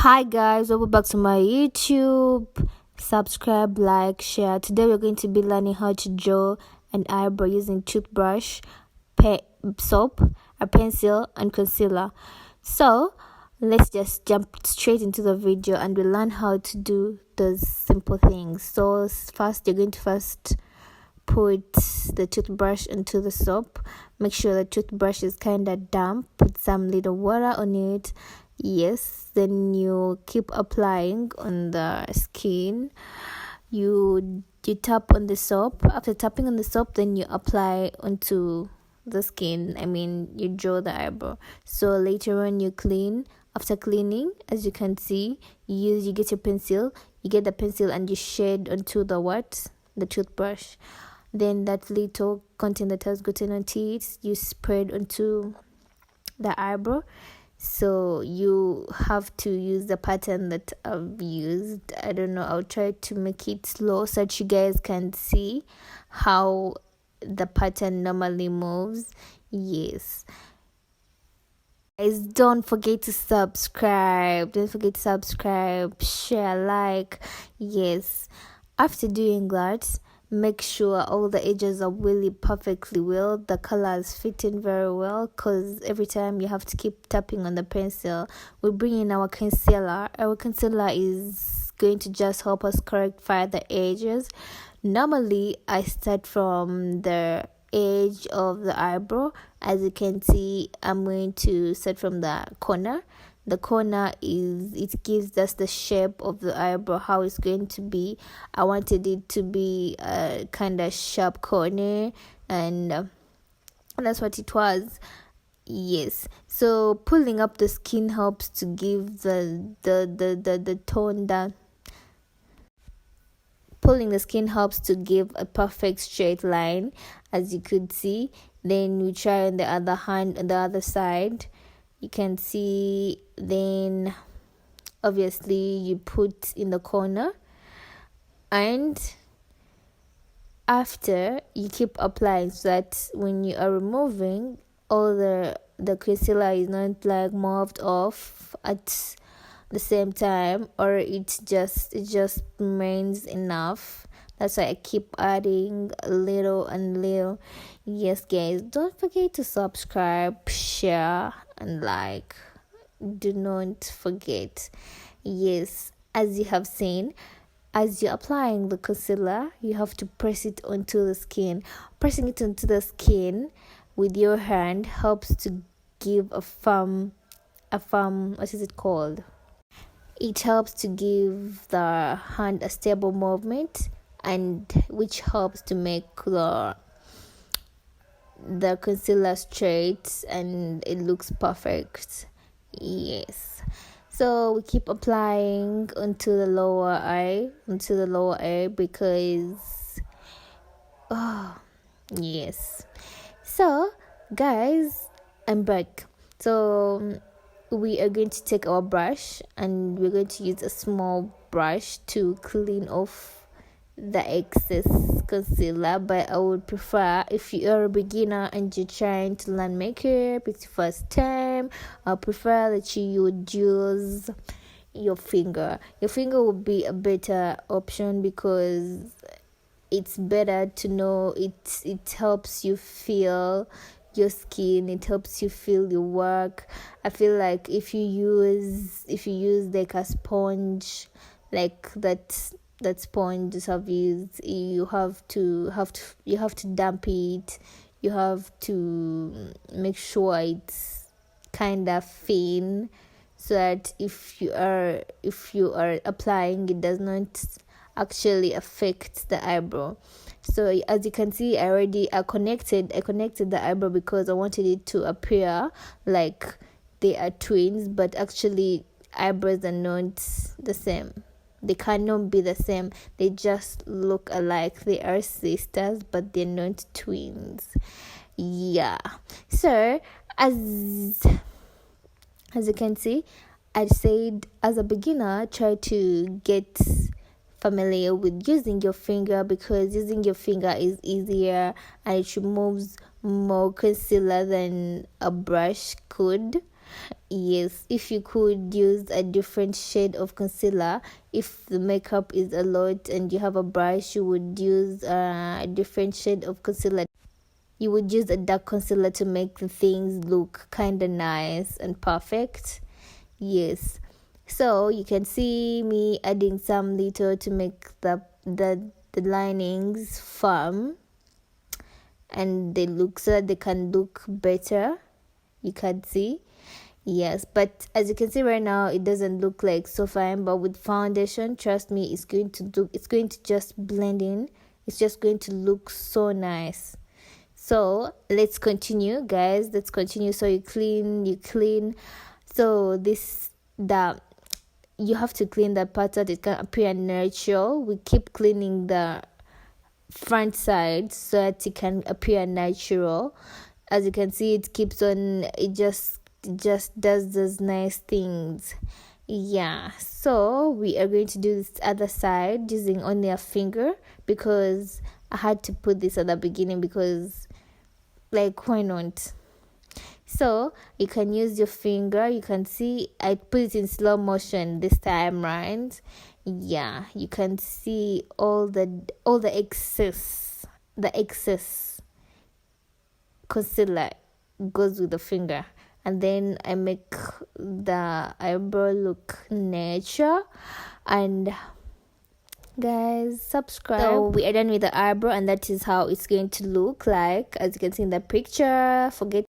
Hi guys, welcome back to my YouTube. Subscribe, like, share. Today we're going to be learning how to draw an eyebrow using toothbrush, soap, a pencil, and concealer. So let's just jump straight into the video and we learn how to do those simple things. So first, you're going to put the toothbrush into the soap. Make sure the toothbrush is kind of damp. Put some little water on it. Yes, then you keep applying on the skin. You tap on the soap. After tapping on the soap, then you apply onto the skin. You draw the eyebrow. So later on you clean. After cleaning, as you can see, you get your pencil. You get the pencil and you shade onto the toothbrush. Then that little content that has gotten onto it, you spread onto the eyebrow. So you have to use the pattern that I've used. I don't know, I'll try to make it slow so that you guys can see how the pattern normally moves. Yes, guys, don't forget to subscribe, share, like. Yes, after doing that, make sure all the edges are really perfectly well, the color is fitting very well, because every time you have to keep tapping on the pencil. We bring in our concealer is going to just help us correctify the edges. Normally I start from the edge of the eyebrow. As you can see, I'm going to start from the corner. The corner it gives us the shape of the eyebrow, how it's going to be. I wanted it to be a kind of sharp corner, and that's what it was. Yes, so pulling up the skin helps to give the tone that pulling the skin helps to give a perfect straight line, as you could see. Then we try on the other hand, on the other side. You can see, then obviously you put in the corner, and after you keep applying so that when you are removing, all the concealer is not like moved off at the same time, or it just remains enough. That's why I keep adding a little and little. Yes guys, don't forget to subscribe, share, and like. Do not forget. Yes, as you have seen, as you're applying the concealer, you have to press it onto the skin. Pressing it onto the skin with your hand helps to give a firm, what is it called? It helps to give the hand a stable movement, and which helps to make the concealer straight and it looks perfect. Yes, so we keep applying onto the lower eye, because yes. So guys, I'm back. So we are going to take our brush and we're going to use a small brush to clean off the excess concealer. But I would prefer, if you are a beginner and you're trying to learn makeup, it's your first time, I prefer that you would use your finger. Your finger would be a better option, because it's better to know it helps you feel your skin, it helps you feel your work. I feel like if you use like a sponge, like that sponge have used, you have to damp it. You have to make sure it's kind of thin, so that if you are applying, it does not actually affect the eyebrow. So as you can see, I connected the eyebrow because I wanted it to appear like they are twins, but actually eyebrows are not the same. They cannot be the same. They just look alike. They are sisters, but they're not twins. Yeah. So as you can see, I said, as a beginner, try to get familiar with using your finger, because using your finger is easier and it removes more concealer than a brush could. Yes, if you could use a different shade of concealer, if the makeup is a lot and you have a brush, you would use a different shade of concealer. You would use a dark concealer to make the things look kind of nice and perfect. Yes. So you can see me adding some little to make the linings firm, and they look so that they can look better. You can see. Yes, but as you can see right now, it doesn't look like so fine, but with foundation, trust me, it's going to just blend in. It's just going to look so nice. So let's continue, guys. Let's continue. So you clean. So you have to clean that part so that it can appear natural. We keep cleaning the front side so that it can appear natural. As you can see, it keeps on. It just does those nice things. Yeah, so we are going to do this other side using only a finger, because I had to put this at the beginning because, like, why not? So you can use your finger. You can see I put it in slow motion this time, right? Yeah, you can see all the excess concealer goes with the finger, and then I make the eyebrow look natural. And guys, subscribe. So we are done with the eyebrow, and that is how it's going to look like, as you can see in the picture. Forget